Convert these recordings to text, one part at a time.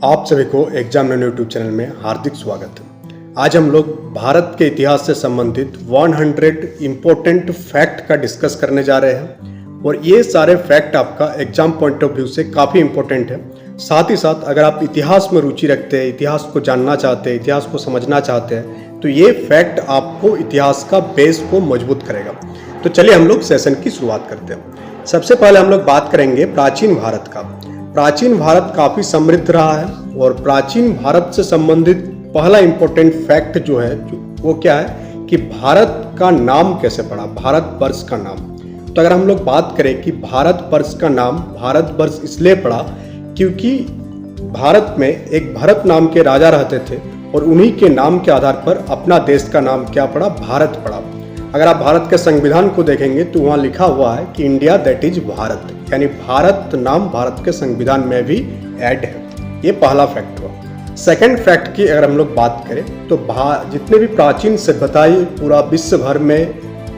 आप सभी को एग्जाम नैनो यूट्यूब चैनल में हार्दिक स्वागत है। आज हम लोग भारत के इतिहास से संबंधित 100 इम्पोर्टेंट फैक्ट का डिस्कस करने जा रहे हैं और ये सारे फैक्ट आपका एग्जाम पॉइंट ऑफ व्यू से काफ़ी इम्पोर्टेंट है। साथ ही साथ अगर आप इतिहास में रुचि रखते हैं, इतिहास को जानना चाहते हैं, इतिहास को समझना चाहते हैं तो ये फैक्ट आपको इतिहास का बेस को मजबूत करेगा। तो चलिए हम लोग सेशन की शुरुआत करते हैं। सबसे पहले हम लोग बात करेंगे प्राचीन भारत का। प्राचीन भारत काफ़ी समृद्ध रहा है और प्राचीन भारत से संबंधित पहला इंपॉर्टेंट फैक्ट जो है वो क्या है कि भारत का नाम कैसे पड़ा, भारतवर्ष का नाम। तो अगर हम लोग बात करें कि भारतवर्ष का नाम भारतवर्ष इसलिए पड़ा क्योंकि भारत में एक भरत नाम के राजा रहते थे और उन्हीं के नाम के आधार पर अपना देश का नाम क्या पड़ा, भारत पड़ा। अगर आप भारत के संविधान को देखेंगे तो वहाँ लिखा हुआ है कि इंडिया दैट इज भारत, यानी भारत नाम भारत के संविधान में भी ऐड है। ये पहला फैक्ट हुआ। सेकंड फैक्ट की अगर हम लोग बात करें तो जितने भी प्राचीन सभ्यताएं पूरा विश्व भर में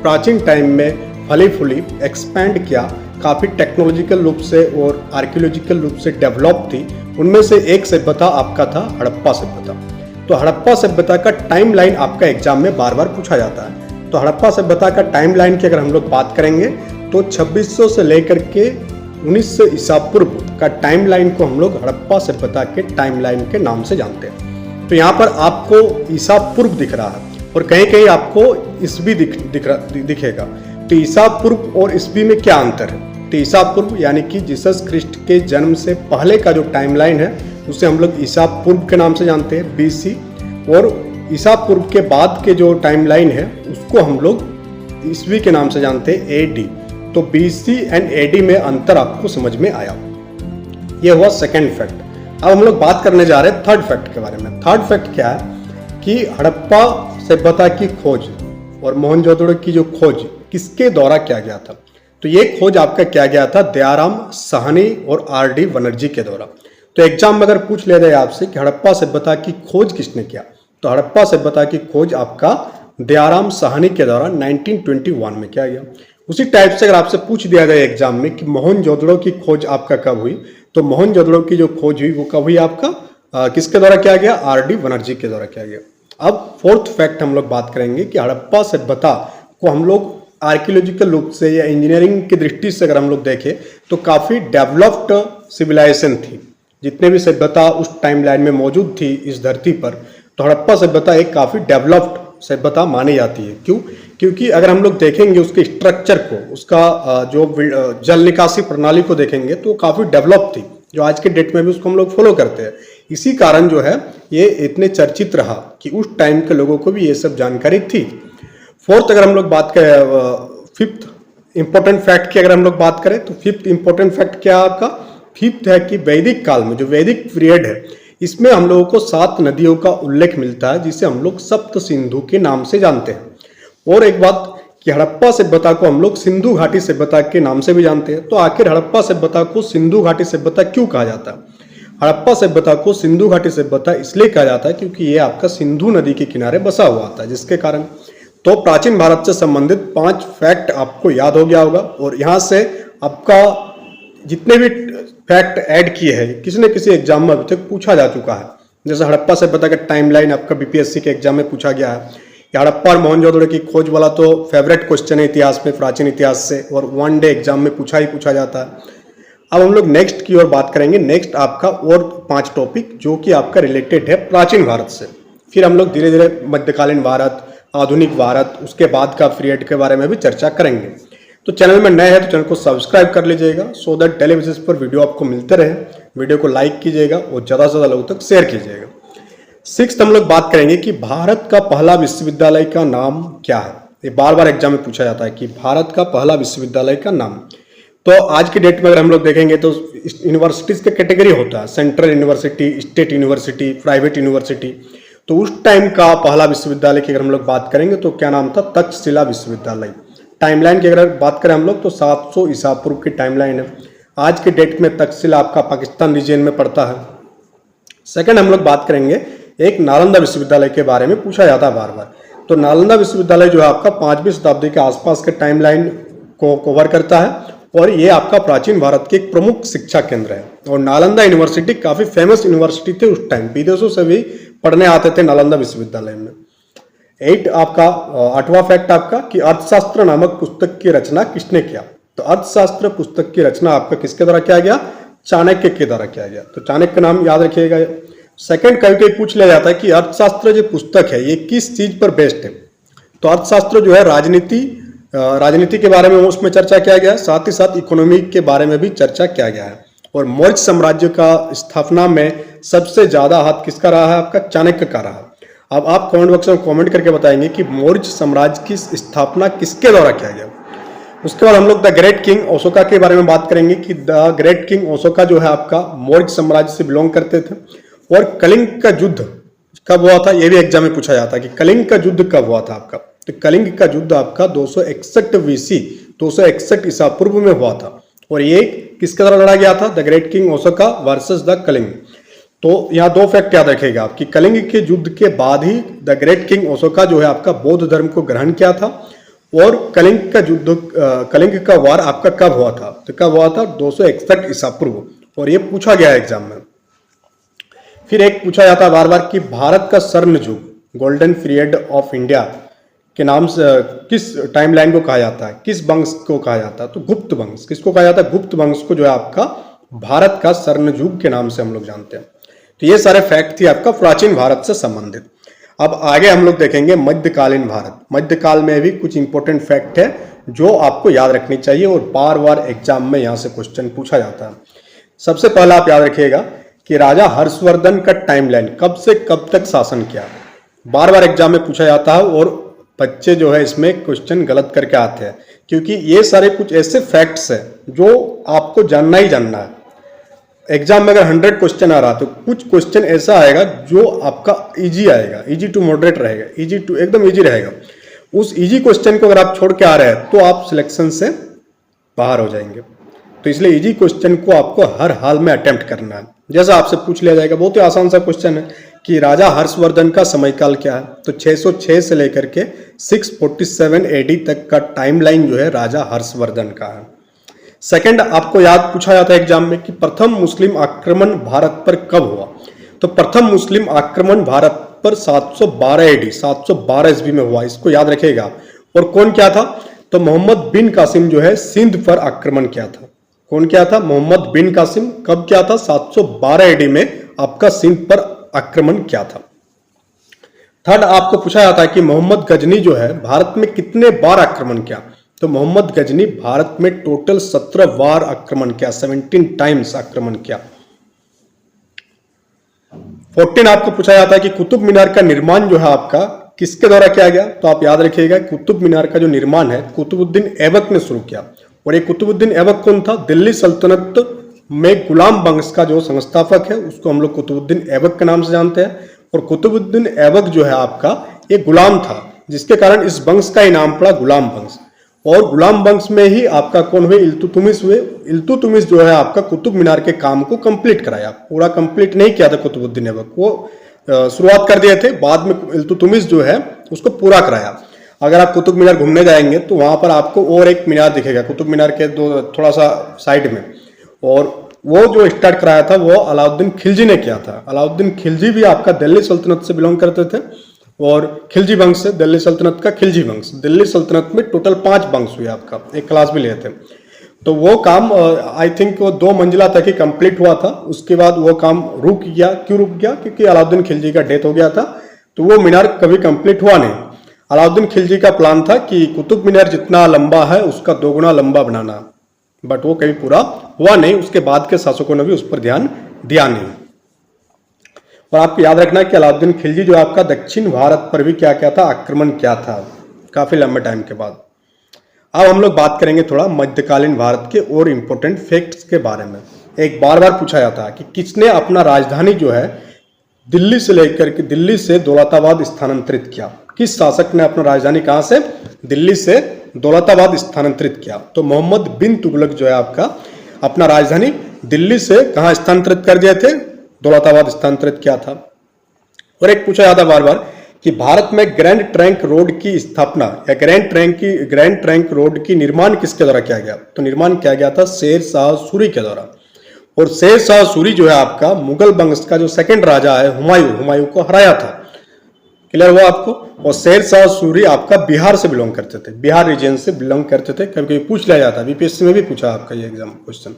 प्राचीन टाइम में फली फूली एक्सपैंड किया, काफ़ी टेक्नोलॉजिकल रूप से और आर्कियोलॉजिकल रूप से डेवलप थी। उनमें से एक सभ्यता आपका था हड़प्पा सभ्यता। तो हड़प्पा सभ्यता का टाइम लाइन आपका एग्जाम में बार बार पूछा जाता है। तो हड़प्पा सभ्यता का टाइम लाइन की अगर हम लोग बात करेंगे तो 2600 से लेकर के 1900 ईसा पूर्व का टाइम लाइन को हम लोग हड़प्पा सभ्यता के टाइम लाइन के नाम से जानते हैं। तो यहाँ पर आपको ईसा पूर्व दिख रहा है और कहीं कहीं आपको ईस्वी दिखेगा। तो ईसा पूर्व और ईस्वी में क्या अंतर है? तो ईसा पूर्व यानी कि जीसस क्रिस्ट के जन्म से पहले का जो टाइम लाइन है उसे हम लोग ईसा पूर्व के नाम से जानते हैं, BC। और ईसा पूर्व के बाद के जो टाइम लाइन है उसको हम लोग ईस्वी के नाम से जानते हैं, AD। तो BC एंड AD में अंतर आपको समझ में आया। यह हुआ सेकेंड फैक्ट। अब हम लोग बात करने जा रहे हैं थर्ड फैक्ट के बारे में। थर्ड फैक्ट क्या है कि हड़प्पा सभ्यता की खोज और मोहनजोदड़ो की जो खोज किसके द्वारा किया गया था? तो ये खोज आपका किया गया था दयाराम साहनी और RD बनर्जी के द्वारा। तो एग्जाम में अगर पूछ लिया जाए आपसे कि हड़प्पा सभ्यता की खोज किसने किया तो हड़प्पा सभ्यता की खोज आपका दयाराम साहनी के द्वारा 1921 में किया गया। उसी टाइप से अगर आपसे पूछ दिया जाए एग्जाम में कि मोहनजोदड़ो की खोज आपका कब हुई तो मोहनजोदड़ो की जो खोज हुई वो कब हुई आपका किसके द्वारा किया गया? RD बनर्जी के द्वारा किया गया। अब फोर्थ फैक्ट हम लोग बात करेंगे कि हड़प्पा सभ्यता को हम लोग आर्कियोलॉजिकल रूप से या इंजीनियरिंग की दृष्टि से अगर हम लोग देखें तो काफ़ी डेवलप्ड सिविलाइजेशन थी। जितने भी सभ्यता उस टाइम लाइन में मौजूद थी इस धरती पर तो हड़प्पा सभ्यता एक काफ़ी डेवलप्ड सभ्यता मानी जाती है। क्यों? क्योंकि अगर हम लोग देखेंगे उसके स्ट्रक्चर को, उसका जो जल निकासी प्रणाली को देखेंगे तो काफ़ी डेवलप थी, जो आज के डेट में भी उसको हम लोग फॉलो करते हैं। इसी कारण जो है ये इतने चर्चित रहा कि उस टाइम के लोगों को भी ये सब जानकारी थी। फोर्थ अगर हम लोग बात करें, फिफ्थ इंपॉर्टेंट फैक्ट की अगर हम लोग बात करें तो फिफ्थ इंपॉर्टेंट फैक्ट क्या है आपका? फिफ्थ है कि वैदिक काल में जो वैदिक पीरियड है इसमें हम लोगों को 7 नदियों का उल्लेख मिलता है जिसे हम लोग सप्त सिंधु के नाम से जानते हैं। और एक बात कि हड़प्पा सभ्यता को हम लोग सिंधु घाटी सभ्यता के नाम से भी जानते हैं। तो आखिर हड़प्पा सभ्यता को सिंधु घाटी सभ्यता क्यों कहा जाता है? हड़प्पा सभ्यता को सिंधु घाटी सभ्यता इसलिए कहा जाता है क्योंकि ये आपका सिंधु नदी के किनारे बसा हुआ था, जिसके कारण। तो प्राचीन भारत से संबंधित 5 फैक्ट आपको याद हो गया होगा और यहाँ से आपका जितने भी फैक्ट ऐड किए हैं किसी न किसी एग्जाम में अभी तक पूछा जा चुका है। जैसे हड़प्पा सभ्यता का टाइमलाइन आपका BPSC के एग्जाम में पूछा गया है। हड़प्पा और मोहनजोदड़ो की खोज वाला तो फेवरेट क्वेश्चन है इतिहास में, प्राचीन इतिहास से, और 1 डे एग्जाम में पूछा जाता है। अब हम लोग नेक्स्ट की ओर बात करेंगे। नेक्स्ट आपका और 5 टॉपिक जो कि आपका रिलेटेड है प्राचीन भारत से। फिर हम लोग धीरे धीरे मध्यकालीन भारत, आधुनिक भारत, उसके बाद का पीरियड के बारे में भी चर्चा करेंगे। तो चैनल में नए हैं तो चैनल को सब्सक्राइब कर लीजिएगा सो दैट डेली बेसिस पर वीडियो आपको मिलते रहे। वीडियो को लाइक कीजिएगा और ज़्यादा से ज़्यादा लोगों तक शेयर कीजिएगा। सिक्स्थ हम लोग बात करेंगे कि भारत का पहला विश्वविद्यालय का नाम क्या है। ये बार बार एग्जाम में पूछा जाता है कि भारत का पहला विश्वविद्यालय का नाम। तो आज की डेट में अगर हम लोग देखेंगे तो यूनिवर्सिटीज़ का कैटेगरी होता है, central university, state university, private university. तो उस टाइम का पहला विश्वविद्यालय की अगर हम लोग बात करेंगे तो क्या नाम था? तक्षशिला विश्वविद्यालय। टाइमलाइन की अगर बात करें हम लोग तो 700 ईसा पूर्व की टाइमलाइन है। आज के डेट में तक्षशिला आपका पाकिस्तान रीजन में पड़ता है। सेकंड हम लोग बात करेंगे एक नालंदा विश्वविद्यालय के बारे में पूछा जाता है बार बार। तो नालंदा विश्वविद्यालय जो है आपका 5वीं शताब्दी के आसपास के टाइमलाइन को कवर करता है और ये आपका प्राचीन भारत के एक प्रमुख शिक्षा केंद्र है। और नालंदा यूनिवर्सिटी काफी फेमस यूनिवर्सिटी थे उस टाइम, विदेशों से भी पढ़ने आते थे नालंदा विश्वविद्यालय में। 8 आपका 8वां फैक्ट आपका कि अर्थशास्त्र नामक पुस्तक की रचना किसने किया। तो अर्थशास्त्र पुस्तक की रचना आपका किसके द्वारा किया गया, चाणक्य के द्वारा किया गया। तो चाणक्य का नाम याद रखिएगा। सेकंड कभी कभी पूछ लिया जाता है कि अर्थशास्त्र जो पुस्तक है ये किस चीज पर बेस्ड है। तो अर्थशास्त्र जो है राजनीति के बारे में उसमें चर्चा किया गया है, साथ ही साथ इकोनॉमी के बारे में भी चर्चा किया गया है। और मौर्य साम्राज्य का स्थापना में सबसे ज्यादा हाथ किसका रहा है, आपका चाणक्य का रहा। अब आप कमेंट बॉक्स में कमेंट करके बताएंगे कि मौर्य साम्राज्य की स्थापना किसके द्वारा किया गया। उसके बाद हम लोग द ग्रेट किंग अशोका के बारे में बात करेंगे कि द ग्रेट किंग अशोका जो है आपका मौर्य साम्राज्य से बिलोंग करते थे। और कलिंग का युद्ध कब हुआ था, यह भी एग्जाम में पूछा जाता है कि कलिंग का युद्ध कब हुआ था आपका। तो कलिंग का युद्ध आपका 261 BC 261 ईसा पूर्व में हुआ था। और ये किसके द्वारा लड़ा गया था, the great king Ashoka versus the Kalinga. तो यहाँ 2 फैक्ट याद रखिएगा आप कि कलिंग के युद्ध के बाद ही द ग्रेट किंग अशोका जो है आपका बौद्ध धर्म को ग्रहण किया था। और कलिंग का युद्ध कलिंग का वार आपका कब हुआ था, तो कब हुआ था 261 ईसा पूर्व। और ये पूछा गया है एग्जाम में। फिर एक पूछा जाता है बार बार कि भारत का स्वर्ण युग गोल्डन पीरियड ऑफ इंडिया के नाम से किस टाइमलाइन को कहा जाता है, किस वंश को कहा जाता है। तो गुप्त वंश। किसको कहा जाता है, गुप्त वंश को जो है आपका भारत का स्वर्ण युग के नाम से हम लोग जानते हैं। तो ये सारे फैक्ट थी आपका प्राचीन भारत से संबंधित। अब आगे हम लोग देखेंगे मध्यकालीन भारत। मध्यकाल में भी कुछ इंपॉर्टेंट फैक्ट है जो आपको याद रखनी चाहिए और बार बार एग्जाम में यहाँ से क्वेश्चन पूछा जाता है। सबसे पहला आप याद रखिएगा कि राजा हर्षवर्धन का टाइमलाइन कब से कब तक शासन किया, बार बार एग्जाम में पूछा जाता है। और बच्चे जो है इसमें क्वेश्चन गलत करके आते हैं, क्योंकि ये सारे कुछ ऐसे फैक्ट्स हैं जो आपको जानना ही जानना है। एग्जाम में अगर 100 क्वेश्चन आ रहा तो कुछ क्वेश्चन ऐसा आएगा जो आपका इजी आएगा, इजी टू मॉडरेट रहेगा, इजी टू एकदम इजी रहेगा। उस इजी क्वेश्चन को अगर आप छोड़ के आ रहे हैं तो आप सिलेक्शन से बाहर हो जाएंगे। तो इसलिए इजी क्वेश्चन को आपको हर हाल में अटेम्प्ट करना है। जैसा आपसे पूछ लिया जाएगा, बहुत ही आसान सा क्वेश्चन है कि राजा हर्षवर्धन का समयकाल क्या है। तो 606 से लेकर के 647 AD तक का टाइमलाइन जो है राजा हर्षवर्धन का है। सेकंड आपको याद पूछा जाता है एग्जाम में कि प्रथम मुस्लिम आक्रमण भारत पर कब हुआ। तो प्रथम मुस्लिम आक्रमण भारत पर 712 AD 712 ईस्वी में हुआ, इसको याद रखिएगा। और कौन क्या था, तो मोहम्मद बिन कासिम जो है सिंध पर आक्रमण किया था। कौन क्या था, मोहम्मद बिन कासिम। कब क्या था, 712 AD में आपका सिंध पर आक्रमण किया था। थर्ड आपको पूछा जाता है कि मोहम्मद गजनी जो है भारत में कितने बार आक्रमण किया। तो मोहम्मद गजनी भारत में टोटल 17 बार आक्रमण किया, 17 टाइम्स आक्रमण किया। 14 आपको पूछा जाता है कि कुतुब मीनार का निर्माण जो है आपका किसके द्वारा किया गया। तो आप याद रखिएगा कुतुब मीनार का जो निर्माण है कुतुबुद्दीन ऐबक ने शुरू किया। और ये कुतुबुद्दीन ऐबक कौन था, दिल्ली सल्तनत में गुलाम वंश का जो संस्थापक है उसको हम लोग कुतुबुद्दीन ऐबक के नाम से जानते हैं। और कुतुबुद्दीन ऐबक जो है आपका ये गुलाम था, जिसके कारण इस वंश का ही नाम पड़ा गुलाम वंश। और गुलाम वंश में ही आपका कौन हुए, इल्तुतमिश हुए। इल्तुतमिश जो है आपका कुतुब मीनार के काम को कंप्लीट कराया, पूरा कंप्लीट नहीं किया था कुतुबुद्दीन ऐबक, वो शुरुआत कर दिए थे, बाद में इल्तुतमिश जो है उसको पूरा कराया। अगर आप कुतुब मीनार घूमने जाएंगे तो वहां पर आपको और एक मीनार दिखेगा कुतुब मीनार के थोड़ा सा साइड में, और वो जो स्टार्ट कराया था वो अलाउद्दीन खिलजी ने किया था। अलाउद्दीन खिलजी भी आपका दिल्ली सल्तनत से बिलोंग करते थे और खिलजी वंश से, दिल्ली सल्तनत का खिलजी वंश। दिल्ली सल्तनत में टोटल 5 वंश हुए, आपका एक क्लास भी लिए थे। तो वो काम आई थिंक वो 2 मंजिला तक ही कंप्लीट हुआ था, उसके बाद वो काम रुक गया। क्यों रुक गया, क्योंकि अलाउद्दीन खिलजी का डेथ हो गया था, तो वो मीनार कभी कंप्लीट हुआ नहीं। अलाउद्दीन खिलजी का प्लान था कि कुतुब मीनार जितना लंबा है उसका 2 गुना लंबा बनाना, बट वो कभी पूरा हुआ नहीं। उसके बाद के शासकों ने भी उस पर ध्यान दिया नहीं। और आपको याद रखना है कि अलाउद्दीन खिलजी जो आपका दक्षिण भारत पर भी क्या क्या था, आक्रमण किया था काफी लंबे टाइम के बाद। अब हम लोग बात करेंगे थोड़ा मध्यकालीन भारत के और इंपॉर्टेंट फैक्ट्स के बारे में। एक बार बार पूछा जाता है कि किसने अपना राजधानी जो है दिल्ली से लेकर के दिल्ली से दौलताबाद स्थानांतरित किया। किस शासक ने अपना राजधानी कहां से, दिल्ली से दौलताबाद स्थानांतरित किया। तो मोहम्मद बिन तुगलक जो है आपका अपना राजधानी दिल्ली से कहां स्थानांतरित कर दिए थे, दौलताबाद स्थानांतरित किया था। और एक पूछा जाता बार बार कि भारत में ग्रैंड ट्रंक रोड की स्थापना या ग्रैंड ट्रंक रोड की निर्माण किसके द्वारा किया गया? तो निर्माण किया गया था शेर शाह सूरी के द्वारा। और शेर शाह सूरी जो है आपका मुगल वंश का जो सेकंड राजा है हुमायूं को हराया था। क्लियर हुआ आपको? और शेर शाह सूरी आपका बिहार से बिलोंग करते थे, बिहार रीजन से बिलोंग करते थे। कभी कभी पूछ लिया जाता है, बीपीएससी में भी पूछा आपका ये एग्जाम क्वेश्चन।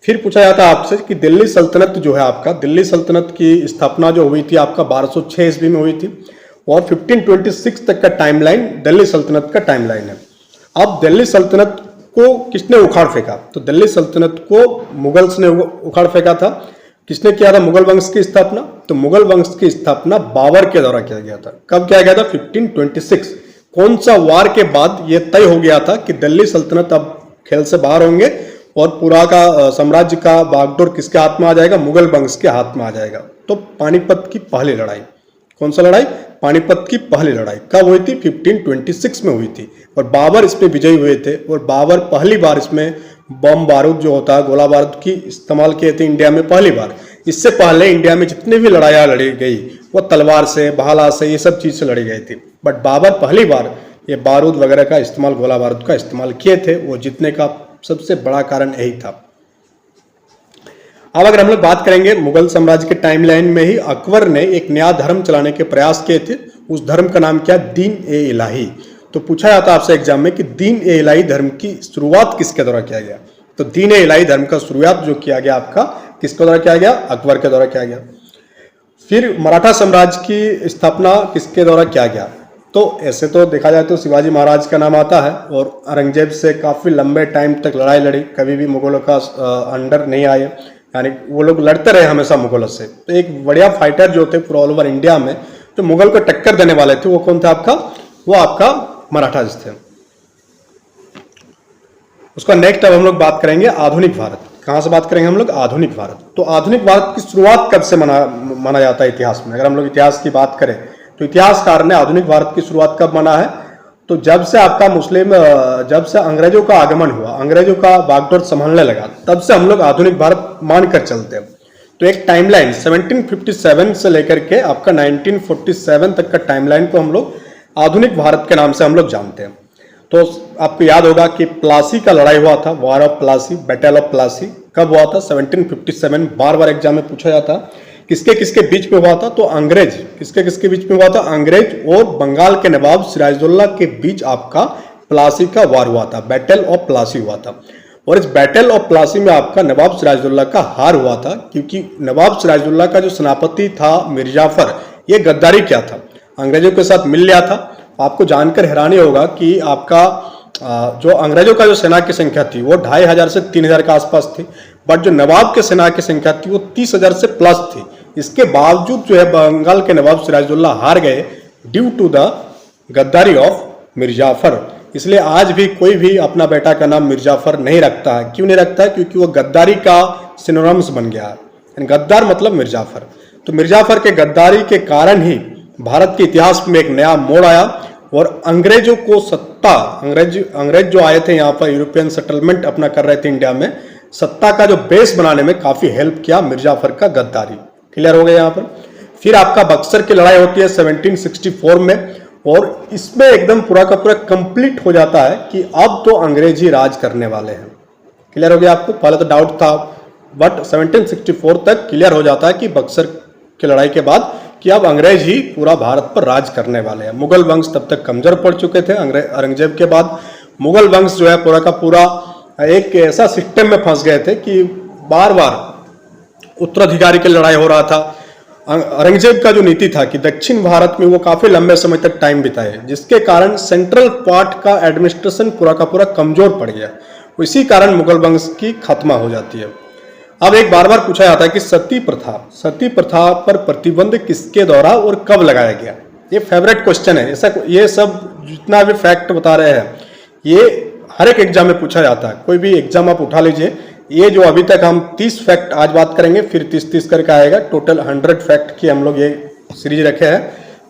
फिर पूछा जाता है आपसे कि दिल्ली सल्तनत जो है आपका, दिल्ली सल्तनत की स्थापना जो हुई थी आपका 1206 ईस्वी में हुई थी और 1526 तक का टाइमलाइन दिल्ली सल्तनत का टाइमलाइन है। अब दिल्ली सल्तनत को किसने उखाड़ फेंका? तो दिल्ली सल्तनत को मुगल्स ने उखाड़ फेंका था। किसने किया था मुगल वंश की स्थापना? तो मुगल वंश की स्थापना बाबर के द्वारा किया गया था। कब किया गया था? 1526। कौन सा वार के बाद यह तय हो गया था कि दिल्ली सल्तनत अब खेल से बाहर होंगे और पूरा का साम्राज्य का बागडोर किसके हाथ में आ जाएगा? मुगल वंश के हाथ में आ जाएगा। तो पानीपत की पहली लड़ाई, कौन सा लड़ाई? पानीपत की पहली लड़ाई कब हुई थी? 1526 में हुई थी और बाबर इसमें विजयी हुए थे। और बाबर पहली बार इसमें बम बारूद जो होता है, गोला बारूद की इस्तेमाल किए थे इंडिया में पहली बार। इससे पहले इंडिया में जितने भी लड़ाइयाँ लड़ी गई वो तलवार से, भाला से, ये सब चीज से लड़ी गई थी। बट बाबर पहली बार ये बारूद वगैरह का इस्तेमाल, गोला बारूद का इस्तेमाल किए थे। वो जीतने का सबसे बड़ा कारण यही था। अब अगर हम लोग बात करेंगे मुगल साम्राज्य के टाइमलाइन में ही अकबर ने एक नया धर्म चलाने के प्रयास किए थे। उस धर्म का नाम क्या? दीन ए इलाही। तो पूछा जाता है आपसे एग्जाम में कि दीन ए इलाही धर्म की शुरुआत किसके द्वारा किया गया? तो दीन ए इलाही धर्म का शुरुआत जो किया गया आपका किसके द्वारा किया गया? अकबर के द्वारा किया गया। फिर मराठा साम्राज्य की स्थापना किसके द्वारा किया गया? तो ऐसे तो देखा जाए तो शिवाजी महाराज का नाम आता है और औरंगजेब से काफी लंबे टाइम तक लड़ाई लड़ी, कभी भी मुगलों का अंडर नहीं आए, यानी वो लोग लड़ते रहे हमेशा मुगलों से। तो एक बढ़िया फाइटर जो थे पूरा ऑल ओवर इंडिया में जो मुगल को टक्कर देने वाले थे वो कौन थे आपका? वो आपका मराठाज थे। उसका नेक्स्ट अब हम लोग बात करेंगे आधुनिक भारत। कहां से बात करेंगे हम लोग? आधुनिक भारत। तो आधुनिक भारत की शुरुआत कब से माना जाता है इतिहास में? अगर हम लोग इतिहास की बात करें तो इतिहासकार ने आधुनिक भारत की शुरुआत कब माना है? तो जब से आपका जब से अंग्रेजों का आगमन हुआ, अंग्रेजों का बागडोर संभालने लगा, तब से हम लोग आधुनिक भारत मानकर चलते हैं। तो एक टाइमलाइन 1757 से लेकर के आपका 1947 तक का टाइमलाइन को हम लोग आधुनिक भारत के नाम से हम लोग जानते हैं। तो आपको याद होगा कि प्लासी का लड़ाई हुआ था, war of Plassey, battle of Plassey कब हुआ था? 1757। बार बार एग्जाम में पूछा जाता किसके किसके बीच में हुआ था? तो अंग्रेज, किसके किसके बीच में हुआ था? अंग्रेज और बंगाल के नवाब सिराजुद्दौला के बीच आपका प्लासी का वार हुआ था, बैटल ऑफ प्लासी हुआ था। और इस बैटल ऑफ प्लासी में आपका नवाब सिराजुद्दौला का हार हुआ था, क्योंकि नवाब सिराजुद्दौला का जो सेनापति था मिर्जाफर, ये गद्दारी क्या था, अंग्रेजों के साथ मिल लिया था। आपको जानकर हैरानी होगा कि आपका जो अंग्रेजों का जो सेना की संख्या थी वो 2500 से 3000 के आसपास थी, बट जो नवाब के सेना की संख्या थी वो 30,000 से प्लस थी। इसके बावजूद जो है बंगाल के नवाब सिराजुद्दौला हार गए ड्यू टू द गद्दारी ऑफ मिर्जाफर। इसलिए आज भी कोई भी अपना बेटा का नाम मिर्जाफर नहीं रखता है। क्यों नहीं रखता है? क्योंकि वो गद्दारी का सिनोनिम्स बन गया है। गद्दार मतलब मिर्जाफर। तो मिर्जाफर के गद्दारी के कारण ही भारत के इतिहास में एक नया मोड़ आया और अंग्रेजों को सत्ता, अंग्रेज जो आए थे यहाँ पर यूरोपियन सेटलमेंट अपना कर रहे थे इंडिया में, सत्ता का जो बेस बनाने में काफी हेल्प किया मिर्जाफर का गद्दारी। क्लियर हो गया यहाँ पर। फिर आपका बक्सर की लड़ाई होती है 1764 में और इसमें एकदम पूरा का पूरा कंप्लीट हो जाता है कि अब तो अंग्रेज ही राज करने वाले हैं। क्लियर हो गया आपको? पहले तो डाउट था बट 1764 तक क्लियर हो जाता है कि बक्सर की लड़ाई के बाद कि अब अंग्रेज ही पूरा भारत पर राज करने वाले हैं। मुगल वंश तब तक कमजोर पड़ चुके थे। औरंगजेब के बाद मुगल वंश जो है पूरा का पूरा एक ऐसा सिस्टम में फंस गए थे कि बार बार उत्तराधिकारी की लड़ाई हो रहा था। औरंगजेब का जो नीति था कि दक्षिण भारत में वो काफी लंबे समय तक टाइम बिताए, जिसके कारण सेंट्रल पार्ट का एडमिनिस्ट्रेशन पूरा का पूरा कमजोर पड़ गया। इसी कारण मुगल वंश की खात्मा हो जाती है। अब एक बार बार पूछा जाता है कि सती प्रथा पर प्रतिबंध किसके द्वारा और कब लगाया गया? ये फेवरेट क्वेश्चन है। ऐसा ये सब जितना भी फैक्ट बता रहे हैं ये हर एक एग्जाम में पूछा जाता है। कोई भी एग्जाम आप उठा लीजिए, ये जो अभी तक हम 30 फैक्ट आज बात करेंगे, फिर 30 करके आएगा। टोटल 100 फैक्ट की हम लोग ये सीरीज रखे हैं।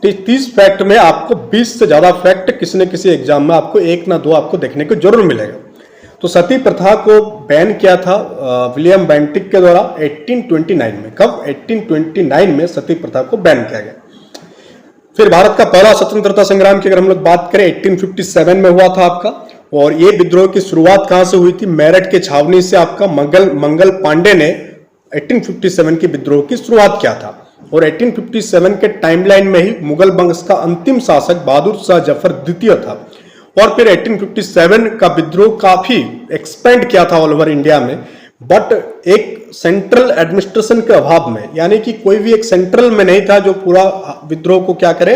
तो 30 फैक्ट में आपको 20 से ज्यादा फैक्ट किसी न किसी एग्जाम में आपको 1 ना 2 आपको देखने को जरूर मिलेगा। तो सती प्रथा को बैन किया था विलियम बेंटिक के द्वारा 1829 में। कब? 1829 में सती प्रथा को बैन किया गया। फिर भारत का पहला स्वतंत्रता संग्राम की अगर हम लोग बात करें 1857 में हुआ था आपका, और ये विद्रोह की शुरुआत कहां से हुई थी? मेरठ के छावनी से आपका मंगल पांडे ने 1857 की विद्रोह की शुरुआत किया था। और 1857 के टाइमलाइन में ही मुगल वंश का अंतिम शासक बहादुर शाह जफर द्वितीय था। और फिर 1857 का विद्रोह काफी एक्सपेंड किया था ऑल ओवर इंडिया में, बट एक सेंट्रल एडमिनिस्ट्रेशन के अभाव में, यानी कि कोई भी एक सेंट्रल में नहीं था जो पूरा विद्रोह को क्या करे,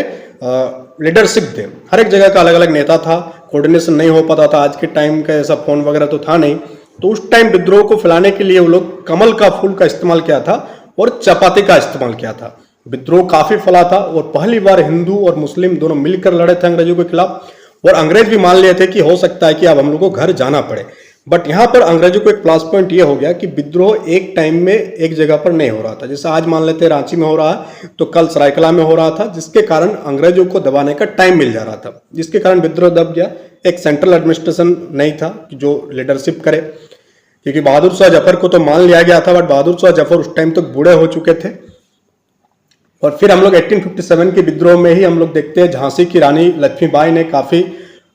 लीडरशिप दे। हर एक जगह का अलग अलग नेता था, कोऑर्डिनेशन नहीं हो पाता था। आज के टाइम का ऐसा फोन वगैरह तो था नहीं, तो उस टाइम विद्रोह को फैलाने के लिए वो लोग कमल का फूल का इस्तेमाल किया था और चपाती का इस्तेमाल किया था। विद्रोह काफी फैला था और पहली बार हिंदू और मुस्लिम दोनों मिलकर लड़े थे अंग्रेजों के खिलाफ। और अंग्रेज भी मान लिए थे कि हो सकता है कि अब हम लोग को घर जाना पड़े। बट यहां पर अंग्रेजों को एक प्लस पॉइंट ये हो गया कि विद्रोह एक टाइम में एक जगह पर नहीं हो रहा था। जैसे आज मान लेते रांची में हो रहा है तो कल सरायकला में हो रहा था, जिसके कारण अंग्रेजों को दबाने का टाइम मिल जा रहा था, जिसके कारण विद्रोह दब गया। एक सेंट्रल एडमिनिस्ट्रेशन नहीं था जो लीडरशिप करे, क्योंकि बहादुर शाह जफर को तो मान लिया गया था, बट बहादुर शाह जफर उस टाइम तक बूढ़े हो चुके थे। और फिर हम लोग 1857 के विद्रोह में ही हम लोग देखते हैं झांसी की रानी लक्ष्मीबाई ने काफी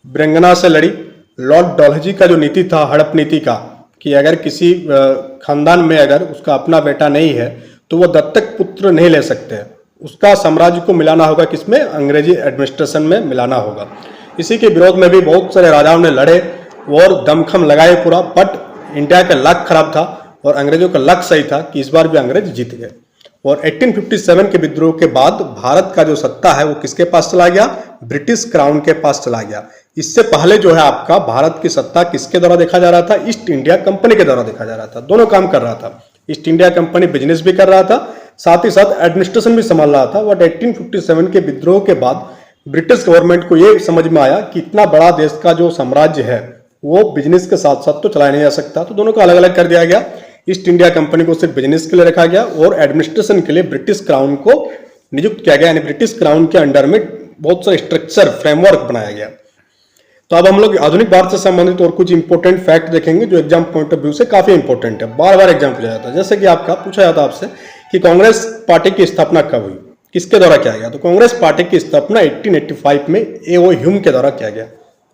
वीरांगना से लड़ी। लॉर्ड डलहौजी का जो नीति था, हड़प नीति का, कि अगर किसी खानदान में अगर उसका अपना बेटा नहीं है तो वो दत्तक पुत्र नहीं ले सकते, उसका साम्राज्य को मिलाना होगा किसमें? अंग्रेजी एडमिनिस्ट्रेशन में मिलाना होगा। इसी के विरोध में भी बहुत सारे राजाओं ने लड़े और दमखम लगाए पूरा, बट इंडिया का लक खराब था और अंग्रेजों का लक सही था कि इस बार भी अंग्रेज जीत गए। और 1857 के विद्रोह के बाद भारत का जो सत्ता है वो किसके पास चला गया? ब्रिटिश क्राउन के पास चला गया। इससे पहले जो है आपका भारत की सत्ता किसके द्वारा देखा जा रहा था? ईस्ट इंडिया कंपनी के द्वारा देखा जा रहा था। दोनों काम कर रहा था। ईस्ट इंडिया कंपनी बिजनेस भी कर रहा था, साथ ही साथ एडमिनिस्ट्रेशन भी संभाल रहा था। बट 1857 के विद्रोह के बाद ब्रिटिश गवर्नमेंट को यह समझ में आया कि इतना बड़ा देश का जो साम्राज्य है वो बिजनेस के साथ साथ तो चलाया नहीं जा सकता, तो दोनों को अलग अलग कर दिया गया। ईस्ट इंडिया कंपनी को सिर्फ बिजनेस के लिए रखा गया और एडमिनिस्ट्रेशन के लिए ब्रिटिश क्राउन को नियुक्त किया गया, यानी ब्रिटिश क्राउन के अंडर में बहुत सारे स्ट्रक्चर फ्रेमवर्क बनाया गया। तो अब हम लोग आधुनिक भारत से संबंधित और कुछ इंपॉर्टेंट फैक्ट देखेंगे जो एग्जाम पॉइंट ऑफ व्यू से काफी इंपॉर्टेंट है, बार बार एग्जाम पूछा जाता है। जैसे कि आपका पूछा जाता है आपसे कि कांग्रेस पार्टी की स्थापना कब हुई, किसके द्वारा किया गया? तो कांग्रेस पार्टी की स्थापना 1885 में ए.ओ. ह्यूम के द्वारा किया गया।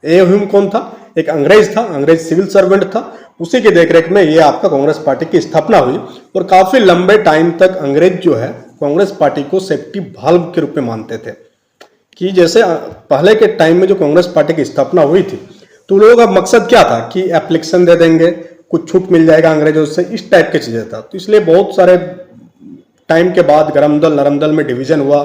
ए.ओ. ह्यूम कौन था? एक अंग्रेज था, अंग्रेज सिविल सर्वेंट था। उसी के देखरेख में ये आपका कांग्रेस पार्टी की स्थापना हुई और काफी लंबे टाइम तक अंग्रेज जो है कांग्रेस पार्टी को सेफ्टी वाल्व के रूप में मानते थे। कि जैसे पहले के टाइम में जो कांग्रेस पार्टी की स्थापना हुई थी तो लोगों का मकसद क्या था कि एप्लीकेशन दे देंगे, कुछ छूट मिल जाएगा अंग्रेजों से, इस टाइप की चीजें था। तो इसलिए बहुत सारे टाइम के बाद गरम दल नरम दल में डिवीजन हुआ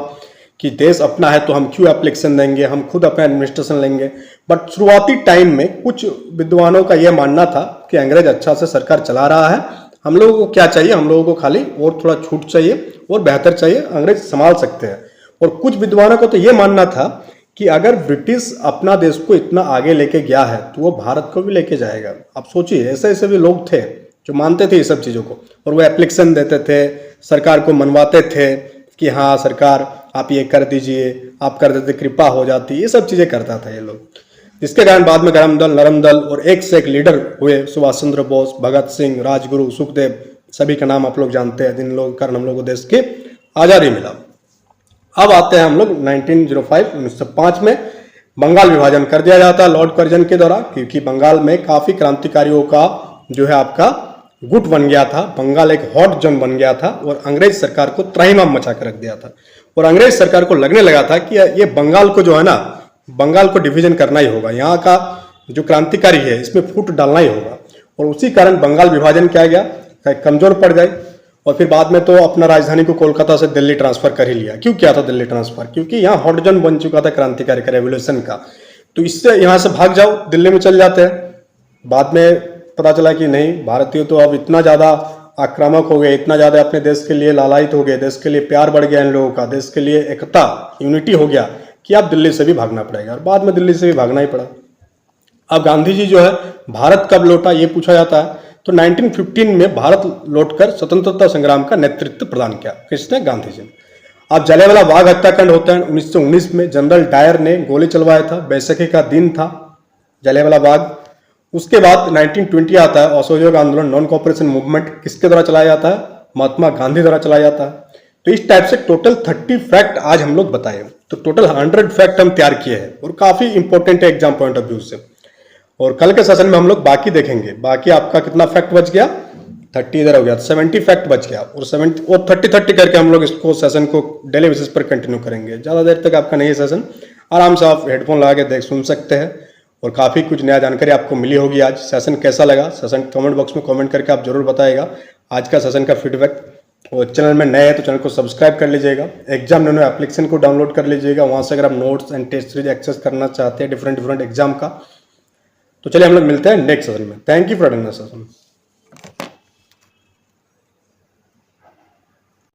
कि देश अपना है तो हम क्यों एप्लीकेशन देंगे, हम खुद अपना एडमिनिस्ट्रेशन लेंगे। बट शुरुआती टाइम में कुछ विद्वानों का यह मानना था कि अंग्रेज अच्छा से सरकार चला रहा है, हम लोगों को क्या चाहिए, हम लोगों को खाली और थोड़ा छूट चाहिए और बेहतर चाहिए, अंग्रेज संभाल सकते हैं। और कुछ विद्वानों को तो यह मानना था कि अगर ब्रिटिश अपना देश को इतना आगे लेके गया है तो वो भारत को भी लेके जाएगा। आप सोचिए, ऐसे ऐसे भी लोग थे जो मानते थे ये सब चीज़ों को और वो एप्लीकेशन देते थे, सरकार को मनवाते थे कि हाँ सरकार आप ये कर दीजिए, आप कर देते कृपा हो जाती, ये सब चीज़ें करता था ये लोग। जिसके कारण बाद में गरम दल नरम दल और एक से एक लीडर हुए, सुभाष चंद्र बोस, भगत सिंह, राजगुरु, सुखदेव, सभी का नाम आप लोग जानते हैं, जिन लोगों के कारण हम लोग को देश की आज़ादी मिला। अब आते हैं हम लोग 1905 में बंगाल विभाजन कर दिया जाता है लॉर्ड कर्जन के द्वारा, क्योंकि बंगाल में काफी क्रांतिकारियों का जो है आपका गुट बन गया था। बंगाल एक हॉट जोन बन गया था और अंग्रेज सरकार को त्राहिमाम मचा कर रख दिया था। और अंग्रेज सरकार को लगने लगा था कि ये बंगाल को जो है ना, बंगाल को डिवीजन करना ही होगा, यहाँ का जो क्रांतिकारी है इसमें फूट डालना ही होगा। और उसी कारण बंगाल विभाजन किया गया, कमजोर पड़ गए। और फिर बाद में तो अपना राजधानी को कोलकाता से दिल्ली ट्रांसफर कर ही लिया। क्यों किया था दिल्ली ट्रांसफर? क्योंकि यहाँ हॉट जोन बन चुका था क्रांतिकारी का, रेवोल्यूशन का। तो इससे यहाँ से भाग जाओ, दिल्ली में चल जाते हैं। बाद में पता चला कि नहीं, भारतीय तो अब इतना ज़्यादा आक्रामक हो गए, इतना ज़्यादा अपने देश के लिए लालायित हो गए, देश के लिए प्यार बढ़ गया इन लोगों का, देश के लिए एकता यूनिटी हो गया कि अब दिल्ली से भी भागना पड़ेगा। और बाद में दिल्ली से भी भागना ही पड़ा। अब गांधी जी जो है भारत कब लौटा ये पूछा जाता है, तो 1915 में भारत लौटकर स्वतंत्रता संग्राम का नेतृत्व प्रदान किया। किसने? गांधी जी ने। अब जलियांवाला बाग हत्याकांड होता है 1919 में, जनरल डायर ने गोली चलवाया था, बैसाखी का दिन था जलियांवाला बाग। उसके बाद 1920 आता है, असहयोग आंदोलन, नॉन कोऑपरेशन मूवमेंट किसके द्वारा चलाया जाता है? महात्मा गांधी द्वारा चलाया जाता है। तो इस टाइप से टोटल 30 फैक्ट आज हम लोग बताए। तो टोटल 100 फैक्ट हम तैयार किए हैं और काफी इंपॉर्टेंट है एग्जाम पॉइंट ऑफ व्यू से। और कल के सेशन में हम लोग बाकी देखेंगे। बाकी आपका कितना फैक्ट बच गया, 30 इधर हो गया, 70 फैक्ट बच गया। और 70 और 30 करके हम लोग इसको सेशन को डेली बेसिस पर कंटिन्यू करेंगे। ज़्यादा देर तक आपका नहीं है सेशन, आराम से आप हेडफोन लगा के देख सुन सकते हैं और काफ़ी कुछ नया जानकारी आपको मिली होगी। आज सेशन कैसा लगा, सेशन कमेंट बॉक्स में कमेंट करके आप जरूर बताइएगा आज का सेशन का फीडबैक। और चैनल में नए हैं तो चैनल को सब्सक्राइब कर लीजिएगा। एग्जाम नैनो एप्लीकेशन को डाउनलोड कर लीजिएगा, वहाँ से अगर आप notes and test series access करना चाहते हैं डिफरेंट एग्जाम का। तो चलिए हम लोग मिलते हैं नेक्स्ट सेशन में। Thank you for attending the session.